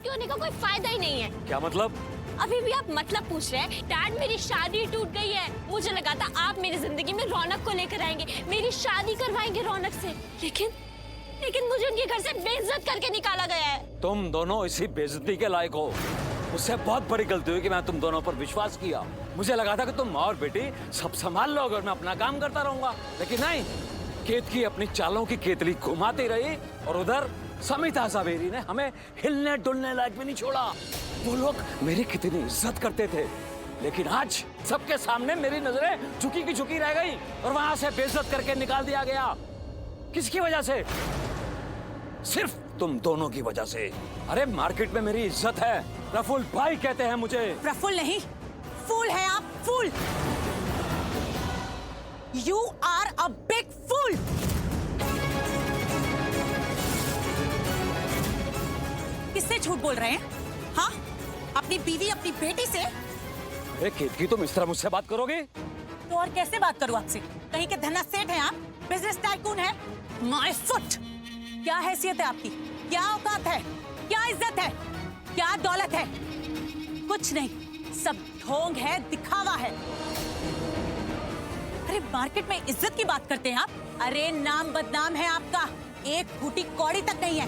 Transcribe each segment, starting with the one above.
बेइज्जती होने का कोई फायदा ही नहीं है। क्या मतलब? अभी भी आप मतलब पूछ रहे हैं? डैड मेरी शादी टूट गई है। मुझे लगा था आप मेरी जिंदगी में रौनक को लेकर आएंगे, मेरी शादी करवाएंगे रौनक से, लेकिन मुझे उनके घर से बेइज्जत करके निकाला गया है। तुम दोनों इसी बेइज्जती के लायक हो। उससे बहुत बड़ी गलती हुई कि मैं तुम दोनों पर विश्वास किया। मुझे लगा था कि तुम माँ और बेटी सब संभाल लोगे और मैं अपना काम करता रहूंगा, लेकिन नहीं। केतकी अपनी चालों की केतली घुमाती रही और उधर समिता सावेरी ने हमें हिलने डुलने लायक भी नहीं छोड़ा। वो लोग मेरी कितनी इज्जत करते थे, लेकिन आज सबके सामने मेरी नजरें झुकी की झुकी रह गई और वहां से बेइज्जत करके निकाल दिया गया। किसकी वजह से? सिर्फ तुम दोनों की वजह से। अरे मार्केट में मेरी इज्जत है, प्रफुल्ल भाई कहते हैं मुझे। प्रफुल्ल नहीं, फूल है आप, फूल। You are a big fool. किससे झूठ बोल रहे हैं? हाँ, अपनी बीवी, अपनी बेटी से? अरे केतकी, तुम इस तरह मुझसे बात करोगे? तो और कैसे बात करूं आपसे? कहीं के धना सेठ हैं आप? बिजनेस टाइकून है? My foot. क्या हैसियत है आपकी? क्या औकात है? क्या इज्जत है? क्या दौलत है? कुछ नहीं, सब ढोंग है, दिखावा है। अरे मार्केट में इज्जत की बात करते हैं आप? अरे नाम बदनाम है आपका, एक फूटी कौड़ी तक नहीं है।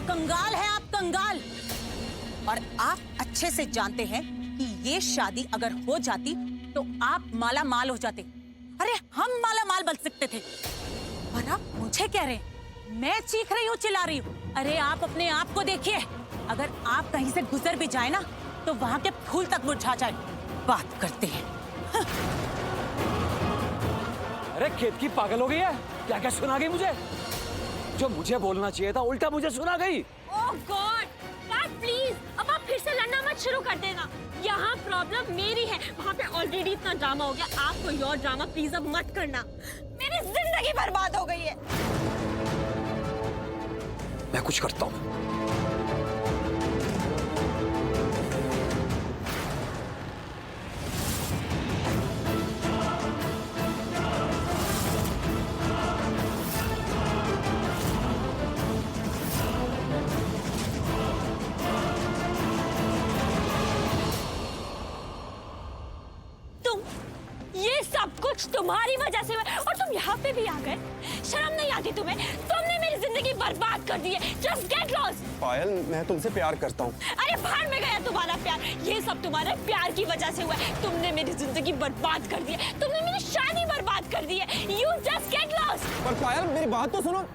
कंगाल है आप, कंगाल। और आप अच्छे से जानते हैं कि ये शादी अगर हो जाती तो आप माला माल हो जाते। अरे हम माला माल बन सकते थे, और आप मुझे कह रहे हैं मैं चीख रही हूँ, चिल्ला रही हूँ। अरे आप अपने आप को देखिए, अगर आप कहीं से गुजर भी जाए ना तो वहां के फूल तक मुरझा जाए। बात करते हैं। अरे केतकी पागल हो गई है क्या? क्या सुना गई मुझे? जो मुझे बोलना चाहिए था उल्टा मुझे सुना गई। ओह गॉड, डैड प्लीज अब आप फिर से लड़ना मत शुरू कर देना। यहाँ प्रॉब्लम मेरी है, वहाँ पे ऑलरेडी इतना ड्रामा हो गया। आप कोई और ड्रामा प्लीज अब मत करना। मेरी जिंदगी बर्बाद हो गई है। मैं कुछ करता हूँ। ये सब कुछ तुम्हारी वजह से हुआ और तुम यहाँ पे भी आ गए। शर्म नहीं आती तुम्हें? तुमने मेरी जिंदगी बर्बाद कर दी है। Just get lost. पायल, मैं तुमसे प्यार करता हूँ। अरे बाहर में गया तुम्हारा प्यार। ये सब तुम्हारे प्यार की वजह से हुआ है। तुमने मेरी जिंदगी बर्बाद कर दी है, तुमने मेरी शादी बर्बाद कर दी है। You just get lost. पर पायल, मेरी बात तो सुनो।